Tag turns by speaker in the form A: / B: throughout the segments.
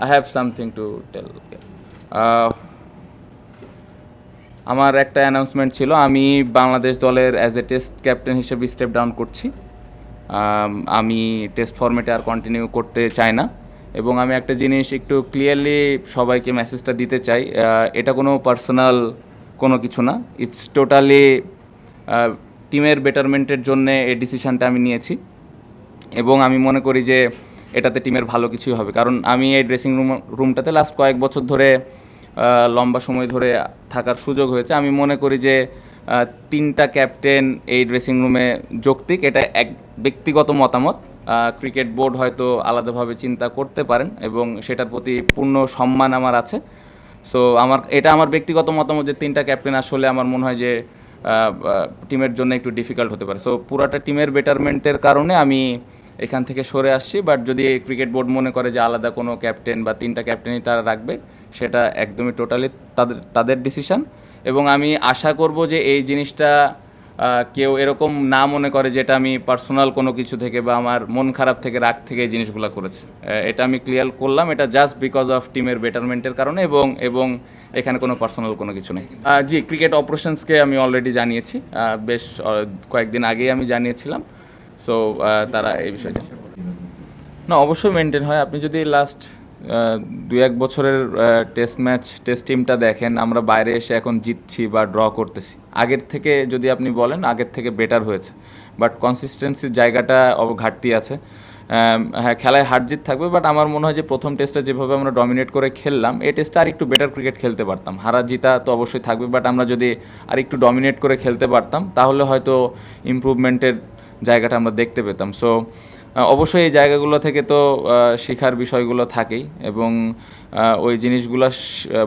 A: I have something to tell. Uh, আমার একটা announcement ছিল, আমি বাংলাদেশ দলের অ্যাজ এ টেস্ট ক্যাপ্টেন হিসেবে স্টেপ ডাউন করছি। আমি টেস্ট ফরম্যাটে আর কন্টিনিউ করতে চাই না, এবং আমি একটা জিনিস একটু ক্লিয়ারলি সবাইকে মেসেজটা দিতে চাই, এটা কোনো পার্সোনাল কোনো কিছু না, ইটস টোটালি টিমের বেটারমেন্টের জন্য এই ডিসিশানটা আমি নিয়েছি, এবং আমি মনে করি যে এটাতে টিমের ভালো কিছুই হবে। কারণ আমি এই ড্রেসিং রুমটাতে লাস্ট কয়েক বছর ধরে লম্বা সময় ধরে থাকার সুযোগ হয়েছে। আমি মনে করি যে তিনটা ক্যাপ্টেন এই ড্রেসিং রুমে যৌক্তিক, এটা এক ব্যক্তিগত মতামত। ক্রিকেট বোর্ড হয়তো আলাদাভাবে চিন্তা করতে পারেন, এবং সেটার প্রতি পূর্ণ সম্মান আমার আছে। সো এটা আমার ব্যক্তিগত মতামত যে তিনটা ক্যাপ্টেন আসলে আমার মনে হয় যে টিমের জন্য একটু ডিফিকাল্ট হতে পারে। সো পুরাটা টিমের বেটারমেন্টের কারণে আমি এখান থেকে সরে আসছি। বাট যদি ক্রিকেট বোর্ড মনে করে যে আলাদা কোনো ক্যাপ্টেন বা তিনটা ক্যাপ্টেনই তারা রাখবে, সেটা একদমই টোটালি তাদের ডিসিশন। এবং আমি আশা করব যে এই জিনিসটা কেউ এরকম না মনে করে যে এটা আমি পার্সোনাল কোনো কিছু থেকে বা আমার মন খারাপ থেকে রাগ থেকে এই জিনিসগুলো করেছি। এটা আমি ক্লিয়ার করলাম, এটা জাস্ট বিকজ অফ টিমের বেটারমেন্টের কারণে, এবং এখানে কোনো পার্সোনাল কোনো কিছু নেই। জি, ক্রিকেট অপারেশনসকে আমি অলরেডি জানিয়েছি, বেশ কয়েকদিন আগেই আমি জানিয়েছিলাম। সো তারা এই বিষয়টা না অবশ্যই মেনটেন হয়। আপনি যদি লাস্ট 2-1 বছরের টেস্ট টিমটা দেখেন, আমরা বাইরে এসে এখন জিতছি বা ড্র করতেছি। আগের থেকে যদি আপনি বলেন, আগের থেকে বেটার হয়েছে, বাট কনসিস্টেন্সির জায়গাটা ঘাটতি আছে। হ্যাঁ, খেলায় হার জিত থাকবে, বাট আমার মনে হয় যে প্রথম টেস্টে যেভাবে আমরা ডমিনেট করে খেললাম, এই টেস্টে আর একটু বেটার ক্রিকেট খেলতে পারতাম। হারা জিতা তো অবশ্যই থাকবে, বাট আমরা যদি আর একটু ডমিনেট করে খেলতে পারতাম, তাহলে হয়তো ইমপ্রুভমেন্টের জায়গাটা আমরা দেখতে পেতাম। সো অবশ্যই এই জায়গাগুলো থেকে তো শেখার বিষয়গুলো থাকেই, এবং ওই জিনিসগুলো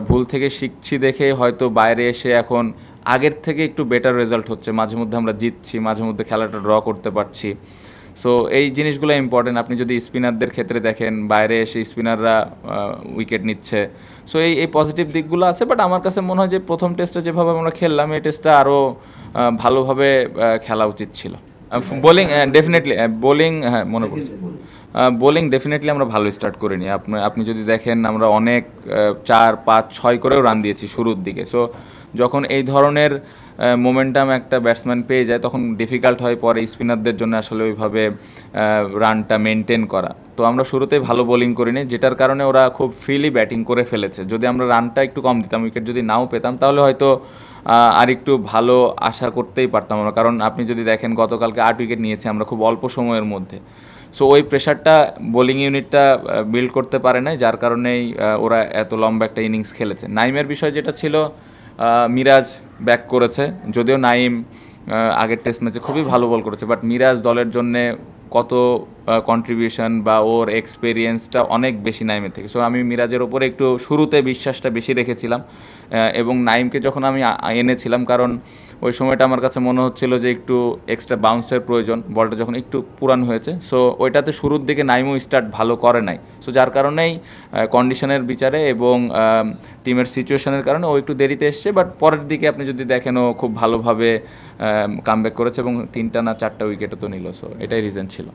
A: ভুল থেকে শিখছি দেখে হয়তো বাইরে এসে এখন আগের থেকে একটু বেটার রেজাল্ট হচ্ছে। মাঝে মধ্যে আমরা জিতছি, মাঝে মধ্যে খেলাটা ড্র করতে পারছি। সো এই জিনিসগুলো ইম্পর্টেন্ট। আপনি যদি স্পিনারদের ক্ষেত্রে দেখেন, বাইরে এসে স্পিনাররা উইকেট নিচ্ছে। সো এই পজিটিভ দিকগুলো আছে, বাট আমার কাছে মনে হয় যে প্রথম টেস্টে যেভাবে আমরা খেললাম, এই টেস্টটা আরও ভালোভাবে খেলা উচিত ছিল। বোলিং ডেফিনেটলি, বোলিং হ্যাঁ মনে পড়ছে, বোলিং ডেফিনেটলি আমরা ভালো স্টার্ট করিনি। আপনি যদি দেখেন, আমরা অনেক 4-5-6 করেও রান দিয়েছি শুরুর দিকে। সো যখন এই ধরনের মোমেন্টাম একটা ব্যাটসম্যান পেয়ে যায়, তখন ডিফিকাল্ট হয় পরে স্পিনারদের জন্য আসলে ওইভাবে রানটা মেনটেন করা। তো আমরা শুরুতেই ভালো বোলিং করিনি, যেটার কারণে ওরা খুব ফ্রিলি ব্যাটিং করে ফেলেছে। যদি আমরা রানটা একটু কম দিতাম, উইকেট যদি নাও পেতাম, তাহলে হয়তো আর একটু ভালো আশা করতেই পারতাম আমরা। কারণ আপনি যদি দেখেন, গতকালকে 8 উইকেট নিয়েছি আমরা খুব অল্প সময়ের মধ্যে। সো ওই প্রেশারটা বোলিং ইউনিটটা বিল্ড করতে পারে না, যার কারণেই ওরা এত লম্বা একটা ইনিংস খেলেছে। নাইমের বিষয় যেটা ছিল, মিরাজ ব্যাক করেছে, যদিও নাইম আগের টেস্ট ম্যাচে খুবই ভালো বল করেছে, বাট মিরাজ দলের জন্যে কত কন্ট্রিবিউশন বা ওর এক্সপেরিয়েন্সটা অনেক বেশি নাইমের থেকে। সো আমি মিরাজের ওপরে একটু শুরুতে বিশ্বাসটা বেশি রেখেছিলাম, এবং নাইমকে যখন আমি এনেছিলাম, কারণ ওই সময়টা আমার কাছে মনে হচ্ছিল যে একটু এক্সট্রা বাউন্সের প্রয়োজন, বলটা যখন একটু পুরান হয়েছে। সো ওইটাতে শুরুর দিকে নাইমও স্টার্ট ভালো করে নাই। সো যার কারণেই কন্ডিশনের বিচারে এবং টিমের সিচুয়েশনের কারণে ও একটু দেরিতে এসছে, বাট পরের দিকে আপনি যদি দেখেন, ও খুব ভালোভাবে কামব্যাক করেছে এবং 3টা না 4টা উইকেটও তো নিল। সো এটাই রিজন ছিল।